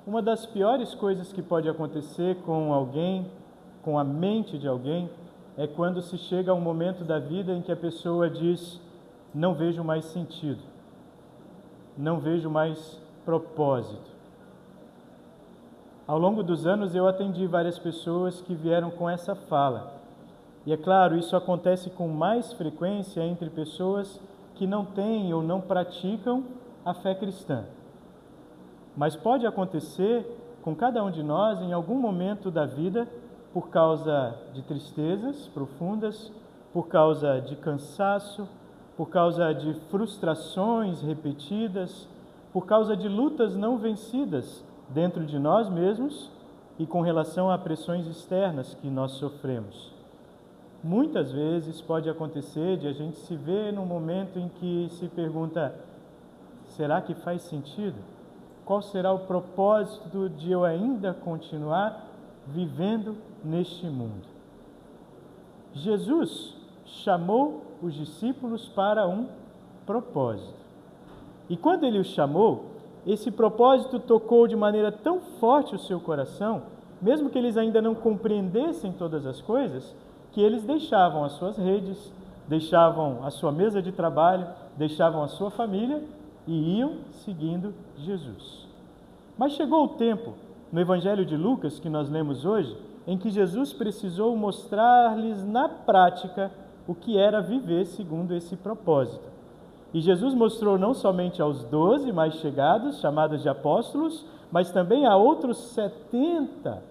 uma das piores coisas que pode acontecer com alguém, com a mente de alguém, é quando se chega a um momento da vida em que a pessoa diz: não vejo mais sentido, não vejo mais propósito. Ao longo dos anos eu atendi várias pessoas que vieram com essa fala. E é claro, isso acontece com mais frequência entre pessoas que não têm ou não praticam a fé cristã. Mas pode acontecer com cada um de nós em algum momento da vida, por causa de tristezas profundas, por causa de cansaço, por causa de frustrações repetidas, por causa de lutas não vencidas dentro de nós mesmos e com relação a pressões externas que nós sofremos. Muitas vezes pode acontecer de a gente se ver num momento em que se pergunta: será que faz sentido? Qual será o propósito de eu ainda continuar vivendo neste mundo? Jesus chamou os discípulos para um propósito. E quando ele os chamou, esse propósito tocou de maneira tão forte o seu coração, mesmo que eles ainda não compreendessem todas as coisas, que eles deixavam as suas redes, deixavam a sua mesa de trabalho, deixavam a sua família e iam seguindo Jesus. Mas chegou o tempo, no Evangelho de Lucas, que nós lemos hoje, em que Jesus precisou mostrar-lhes na prática o que era viver segundo esse propósito. E Jesus mostrou não somente aos 12 mais chegados, chamados de apóstolos, mas também a outros 70,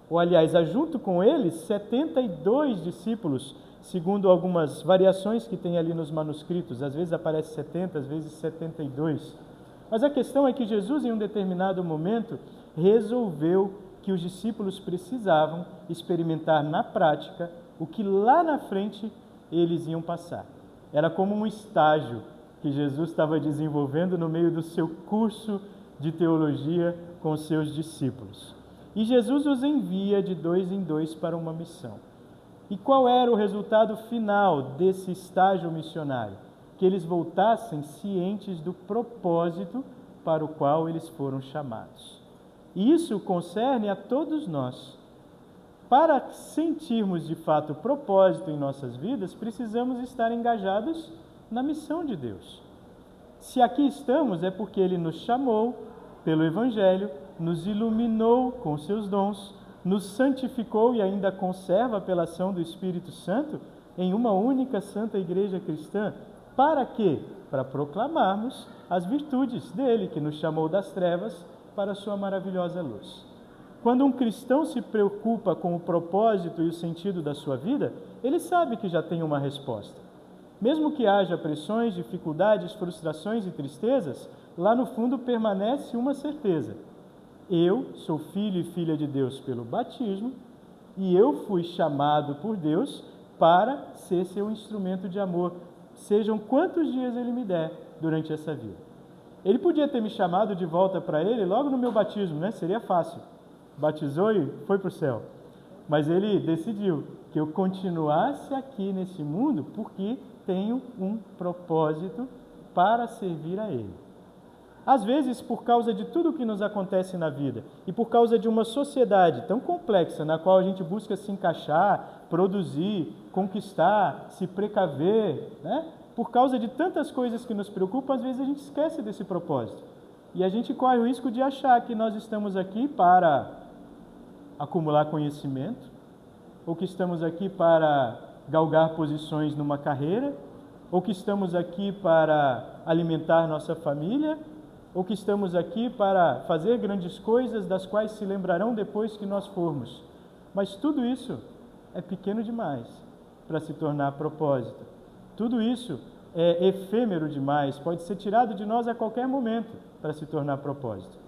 ou aliás, junto com eles, 72 discípulos, segundo algumas variações que tem ali nos manuscritos. Às vezes aparece 70, às vezes 72. Mas a questão é que Jesus, em um determinado momento, resolveu que os discípulos precisavam experimentar na prática o que lá na frente eles iam passar. Era como um estágio que Jesus estava desenvolvendo no meio do seu curso de teologia com os seus discípulos. E Jesus os envia de 2 em 2 para uma missão. E qual era o resultado final desse estágio missionário? Que eles voltassem cientes do propósito para o qual eles foram chamados. E isso concerne a todos nós. Para sentirmos de fato propósito em nossas vidas, precisamos estar engajados na missão de Deus. Se aqui estamos, é porque Ele nos chamou pelo Evangelho, nos iluminou com seus dons, nos santificou e ainda conserva pela ação do Espírito Santo em uma única santa igreja cristã. Para quê? Para proclamarmos as virtudes dele, que nos chamou das trevas para a sua maravilhosa luz. Quando um cristão se preocupa com o propósito e o sentido da sua vida, ele sabe que já tem uma resposta. Mesmo que haja pressões, dificuldades, frustrações e tristezas, lá no fundo permanece uma certeza: eu sou filho e filha de Deus pelo batismo e eu fui chamado por Deus para ser seu instrumento de amor, sejam quantos dias Ele me der durante essa vida. Ele podia ter me chamado de volta para Ele logo no meu batismo, né? Seria fácil. Batizou e foi para o céu. Mas Ele decidiu que eu continuasse aqui nesse mundo porque tenho um propósito para servir a Ele. Às vezes, por causa de tudo o que nos acontece na vida e por causa de uma sociedade tão complexa na qual a gente busca se encaixar, produzir, conquistar, se precaver, né? Por causa de tantas coisas que nos preocupam, às vezes a gente esquece desse propósito. E a gente corre o risco de achar que nós estamos aqui para acumular conhecimento, ou que estamos aqui para galgar posições numa carreira, ou que estamos aqui para alimentar nossa família, ou que estamos aqui para fazer grandes coisas das quais se lembrarão depois que nós formos. Mas tudo isso é pequeno demais para se tornar propósito. Tudo isso é efêmero demais, pode ser tirado de nós a qualquer momento para se tornar propósito.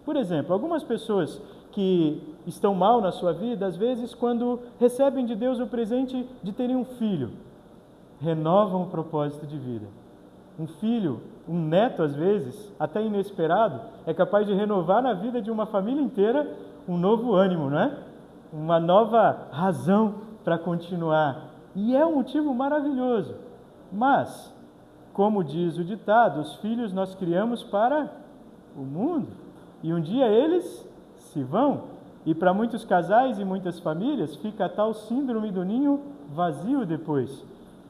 Por exemplo, algumas pessoas que estão mal na sua vida, às vezes, quando recebem de Deus o presente de terem um filho, renovam o propósito de vida. Um filho, um neto, às vezes, até inesperado, é capaz de renovar na vida de uma família inteira um novo ânimo, não é? Uma nova razão para continuar. E é um motivo maravilhoso. Mas, como diz o ditado, os filhos nós criamos para o mundo. E um dia eles se vão, e para muitos casais e muitas famílias fica a tal síndrome do ninho vazio depois,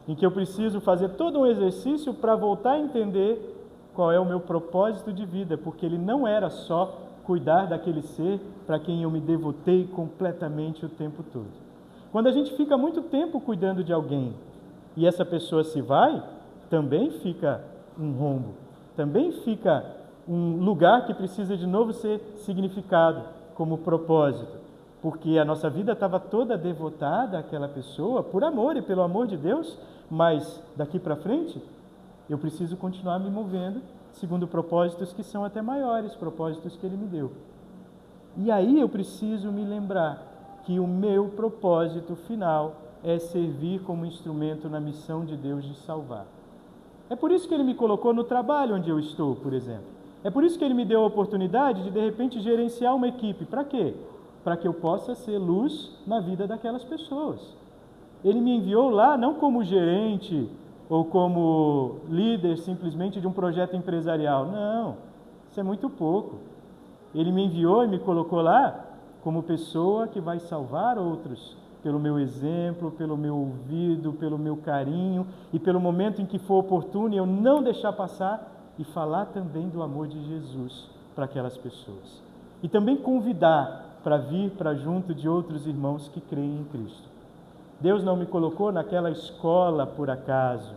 em que eu preciso fazer todo um exercício para voltar a entender qual é o meu propósito de vida, porque ele não era só cuidar daquele ser para quem eu me devotei completamente o tempo todo. Quando a gente fica muito tempo cuidando de alguém e essa pessoa se vai, também fica um rombo, também fica um lugar que precisa de novo ser significado como propósito, porque a nossa vida estava toda devotada àquela pessoa por amor e pelo amor de Deus, mas daqui para frente eu preciso continuar me movendo segundo propósitos que são até maiores, propósitos que Ele me deu. E aí eu preciso me lembrar que o meu propósito final é servir como instrumento na missão de Deus de salvar. É por isso que Ele me colocou no trabalho onde eu estou, por exemplo. É por isso que Ele me deu a oportunidade de repente, gerenciar uma equipe. Para quê? Para que eu possa ser luz na vida daquelas pessoas. Ele me enviou lá não como gerente ou como líder simplesmente de um projeto empresarial. Não, isso é muito pouco. Ele me enviou e me colocou lá como pessoa que vai salvar outros, pelo meu exemplo, pelo meu ouvido, pelo meu carinho e pelo momento em que for oportuno eu não deixar passar e falar também do amor de Jesus para aquelas pessoas. E também convidar para vir para junto de outros irmãos que creem em Cristo. Deus não me colocou naquela escola por acaso.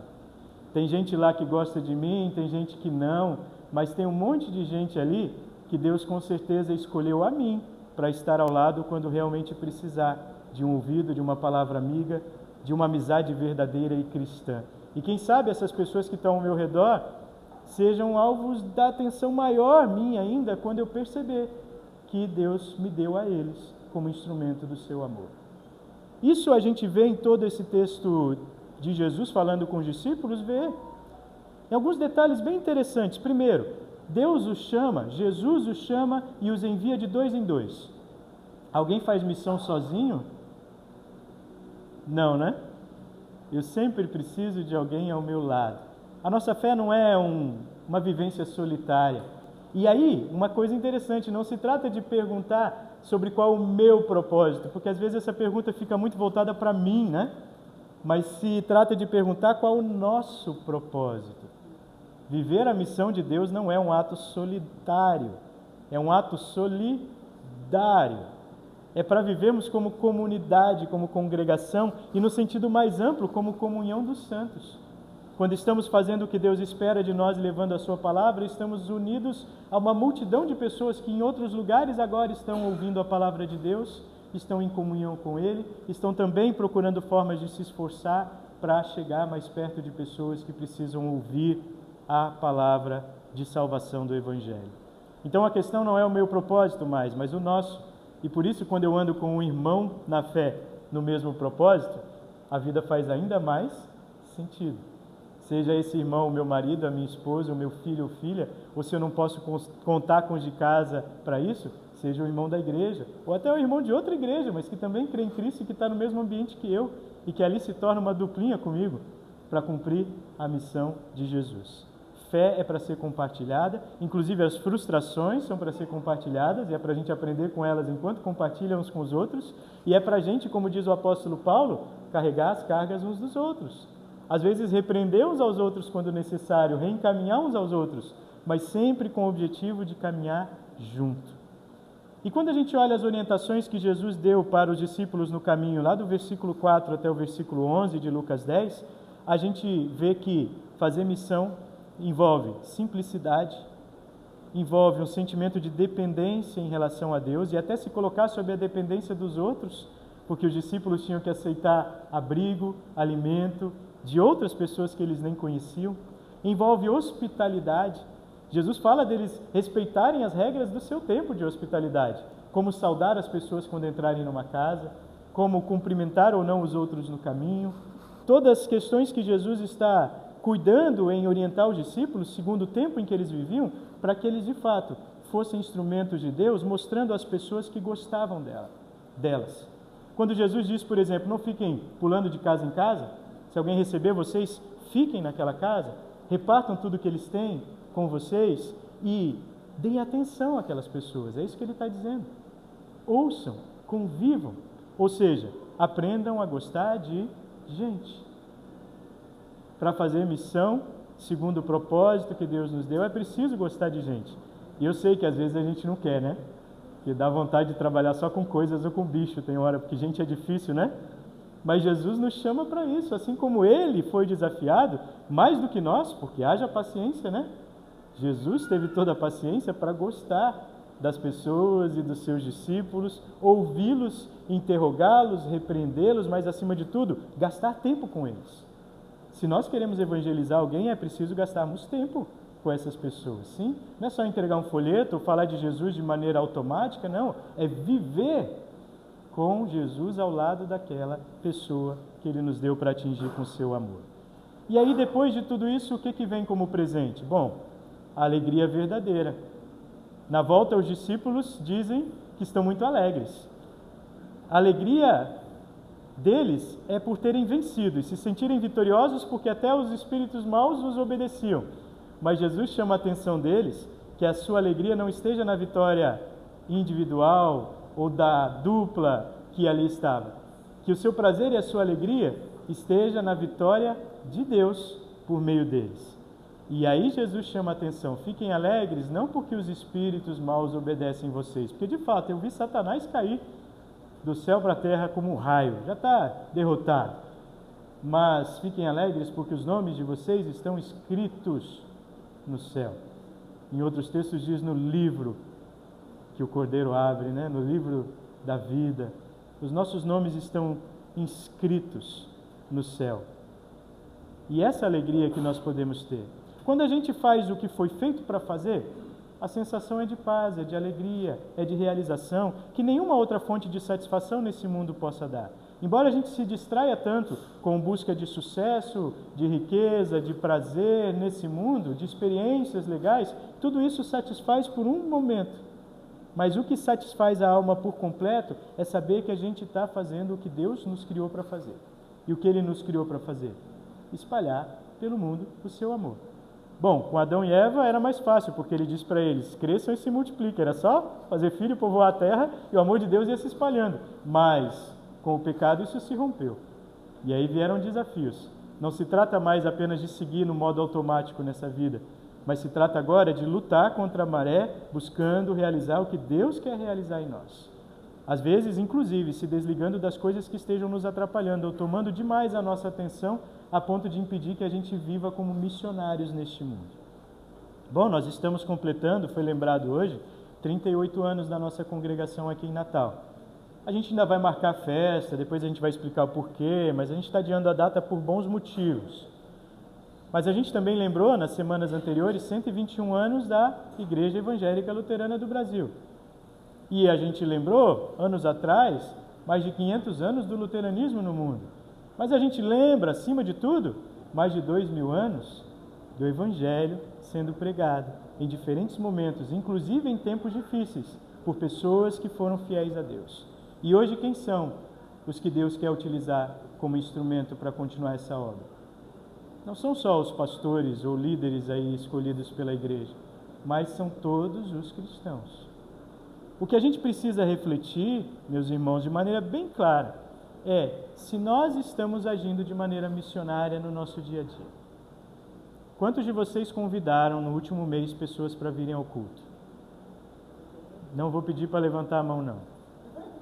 Tem gente lá que gosta de mim, tem gente que não, mas tem um monte de gente ali que Deus com certeza escolheu a mim para estar ao lado quando realmente precisar de um ouvido, de uma palavra amiga, de uma amizade verdadeira e cristã. E quem sabe essas pessoas que estão ao meu redor sejam alvos da atenção maior minha ainda quando eu perceber que Deus me deu a eles como instrumento do seu amor. Isso a gente vê em todo esse texto de Jesus falando com os discípulos, vê em alguns detalhes bem interessantes. Primeiro, Deus os chama, Jesus os chama e os envia de 2 em 2. Alguém faz missão sozinho? Não, né? Eu sempre preciso de alguém ao meu lado. A nossa fé não é uma vivência solitária. E aí, uma coisa interessante, não se trata de perguntar sobre qual o meu propósito, porque às vezes essa pergunta fica muito voltada para mim, né? Mas se trata de perguntar qual o nosso propósito. Viver a missão de Deus não é um ato solitário, é um ato solidário. É para vivermos como comunidade, como congregação e no sentido mais amplo, como comunhão dos santos. Quando estamos fazendo o que Deus espera de nós, levando a sua palavra, estamos unidos a uma multidão de pessoas que em outros lugares agora estão ouvindo a palavra de Deus, estão em comunhão com Ele, estão também procurando formas de se esforçar para chegar mais perto de pessoas que precisam ouvir a palavra de salvação do Evangelho. Então a questão não é o meu propósito mais, mas o nosso. E por isso, quando eu ando com um irmão na fé no mesmo propósito, a vida faz ainda mais sentido. Seja esse irmão o meu marido, a minha esposa, o meu filho ou filha, ou se eu não posso contar com os de casa para isso, seja o irmão da igreja, ou até o irmão de outra igreja, mas que também crê em Cristo e que está no mesmo ambiente que eu, e que ali se torna uma duplinha comigo, para cumprir a missão de Jesus. Fé é para ser compartilhada, inclusive as frustrações são para ser compartilhadas, e é para a gente aprender com elas enquanto compartilham uns com os outros, e é para a gente, como diz o apóstolo Paulo, carregar as cargas uns dos outros. Às vezes repreender uns aos outros quando necessário, reencaminhar uns aos outros, mas sempre com o objetivo de caminhar junto. E quando a gente olha as orientações que Jesus deu para os discípulos no caminho, lá do versículo 4 até o versículo 11 de Lucas 10, a gente vê que fazer missão envolve simplicidade, envolve um sentimento de dependência em relação a Deus e até se colocar sob a dependência dos outros, porque os discípulos tinham que aceitar abrigo, alimento de outras pessoas que eles nem conheciam. Envolve hospitalidade. Jesus fala deles respeitarem as regras do seu tempo de hospitalidade, como saudar as pessoas quando entrarem numa casa, como cumprimentar ou não os outros no caminho. Todas as questões que Jesus está cuidando em orientar os discípulos, segundo o tempo em que eles viviam, para que eles de fato fossem instrumentos de Deus, mostrando às pessoas que gostavam delas. Quando Jesus diz, por exemplo, não fiquem pulando de casa em casa, se alguém receber vocês, fiquem naquela casa, repartam tudo que eles têm com vocês e deem atenção àquelas pessoas. É isso que ele está dizendo. ouçam, convivam, ou seja, aprendam a gostar de gente. Para fazer missão, segundo o propósito que Deus nos deu, é preciso gostar de gente. E eu sei que às vezes a gente não quer, né? Que dá vontade de trabalhar só com coisas ou com bicho, tem hora, porque gente é difícil, né? Mas Jesus nos chama para isso, assim como Ele foi desafiado, mais do que nós, porque haja paciência, né? Jesus teve toda a paciência para gostar das pessoas e dos seus discípulos, ouvi-los, interrogá-los, repreendê-los, mas acima de tudo, gastar tempo com eles. Se nós queremos evangelizar alguém, é preciso gastarmos tempo com essas pessoas, sim? Não é só entregar um folheto ou falar de Jesus de maneira automática, não. É viver com Jesus ao lado daquela pessoa que Ele nos deu para atingir com o seu amor. E aí, depois de tudo isso, o que vem como presente? Bom, a alegria verdadeira. Na volta, os discípulos dizem que estão muito alegres. A alegria deles é por terem vencido e se sentirem vitoriosos, porque até os espíritos maus os obedeciam. Mas Jesus chama a atenção deles que a sua alegria não esteja na vitória individual ou da dupla que ali estava. Que o seu prazer e a sua alegria esteja na vitória de Deus por meio deles. E aí Jesus chama a atenção, fiquem alegres, não porque os espíritos maus obedecem vocês, porque de fato eu vi Satanás cair do céu para a terra como um raio, já está derrotado. Mas fiquem alegres porque os nomes de vocês estão escritos no céu. Em outros textos diz no livro que o Cordeiro abre, né? No livro da vida. Os nossos nomes estão inscritos no céu. E essa alegria que nós podemos ter. Quando a gente faz o que foi feito para fazer, a sensação é de paz, é de alegria, é de realização, que nenhuma outra fonte de satisfação nesse mundo possa dar. Embora a gente se distraia tanto com busca de sucesso, de riqueza, de prazer nesse mundo, de experiências legais, tudo isso satisfaz por um momento. Mas o que satisfaz a alma por completo é saber que a gente está fazendo o que Deus nos criou para fazer. E o que Ele nos criou para fazer? Espalhar pelo mundo o seu amor. Bom, com Adão e Eva era mais fácil, porque Ele disse para eles, cresçam e se multipliquem. Era só fazer filho, povoar a terra e o amor de Deus ia se espalhando. Mas com o pecado isso se rompeu. E aí vieram desafios. Não se trata mais apenas de seguir no modo automático nessa vida, mas se trata agora de lutar contra a maré, buscando realizar o que Deus quer realizar em nós. Às vezes, inclusive, se desligando das coisas que estejam nos atrapalhando ou tomando demais a nossa atenção a ponto de impedir que a gente viva como missionários neste mundo. Bom, nós estamos completando, foi lembrado hoje, 38 anos da nossa congregação aqui em Natal. A gente ainda vai marcar festa, depois a gente vai explicar o porquê, mas a gente está adiando a data por bons motivos. Mas a gente também lembrou, nas semanas anteriores, 121 anos da Igreja Evangélica Luterana do Brasil. E a gente lembrou, anos atrás, mais de 500 anos do luteranismo no mundo. Mas a gente lembra, acima de tudo, mais de 2000 anos do Evangelho sendo pregado em diferentes momentos, inclusive em tempos difíceis, por pessoas que foram fiéis a Deus. E hoje quem são os que Deus quer utilizar como instrumento para continuar essa obra? Não são só os pastores ou líderes aí escolhidos pela igreja, mas são todos os cristãos. O que a gente precisa refletir, meus irmãos, de maneira bem clara, é se nós estamos agindo de maneira missionária no nosso dia a dia. Quantos de vocês convidaram no último mês pessoas para virem ao culto? Não vou pedir para levantar a mão, não.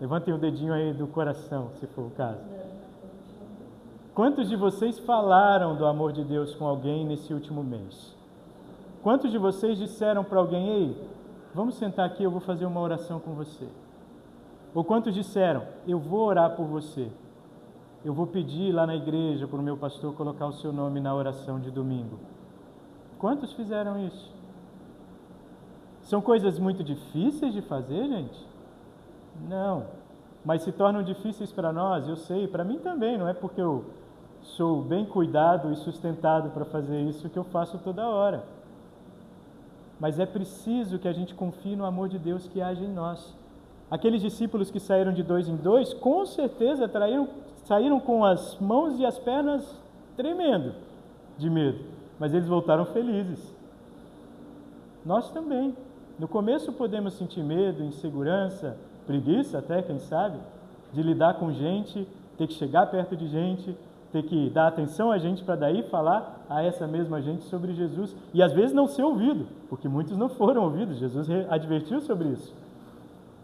Levantem o dedinho aí do coração, se for o caso. Quantos de vocês falaram do amor de Deus com alguém nesse último mês? Quantos de vocês disseram para alguém, ei, vamos sentar aqui, eu vou fazer uma oração com você? Ou quantos disseram, eu vou orar por você? Eu vou pedir lá na igreja para o meu pastor colocar o seu nome na oração de domingo. Quantos fizeram isso? São coisas muito difíceis de fazer, gente? Não, mas se tornam difíceis para nós, eu sei, para mim também, não é porque eu sou bem cuidado e sustentado para fazer isso que eu faço toda hora. Mas é preciso que a gente confie no amor de Deus que age em nós. Aqueles discípulos que saíram de 2 em 2, com certeza saíram com as mãos e as pernas tremendo de medo, mas eles voltaram felizes. Nós também. No começo podemos sentir medo, insegurança, preguiça até, quem sabe, de lidar com gente, ter que chegar perto de gente, ter que dar atenção a gente para daí falar a essa mesma gente sobre Jesus. E às vezes não ser ouvido, porque muitos não foram ouvidos, Jesus advertiu sobre isso.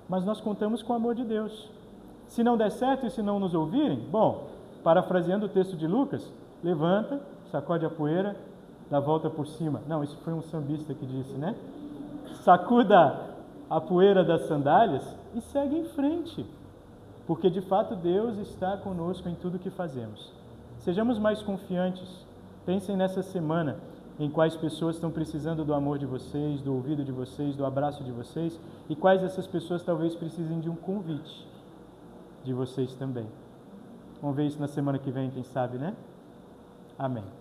Mas nós contamos com o amor de Deus. Se não der certo e se não nos ouvirem, bom, parafraseando o texto de Lucas, levanta, sacode a poeira, dá a volta por cima. Não, isso foi um sambista que disse, né? Sacuda a poeira das sandálias e segue em frente, porque de fato Deus está conosco em tudo que fazemos. Sejamos mais confiantes. Pensem nessa semana em quais pessoas estão precisando do amor de vocês, do ouvido de vocês, do abraço de vocês, e quais dessas pessoas talvez precisem de um convite de vocês também. Vamos ver isso na semana que vem, quem sabe, né? Amém.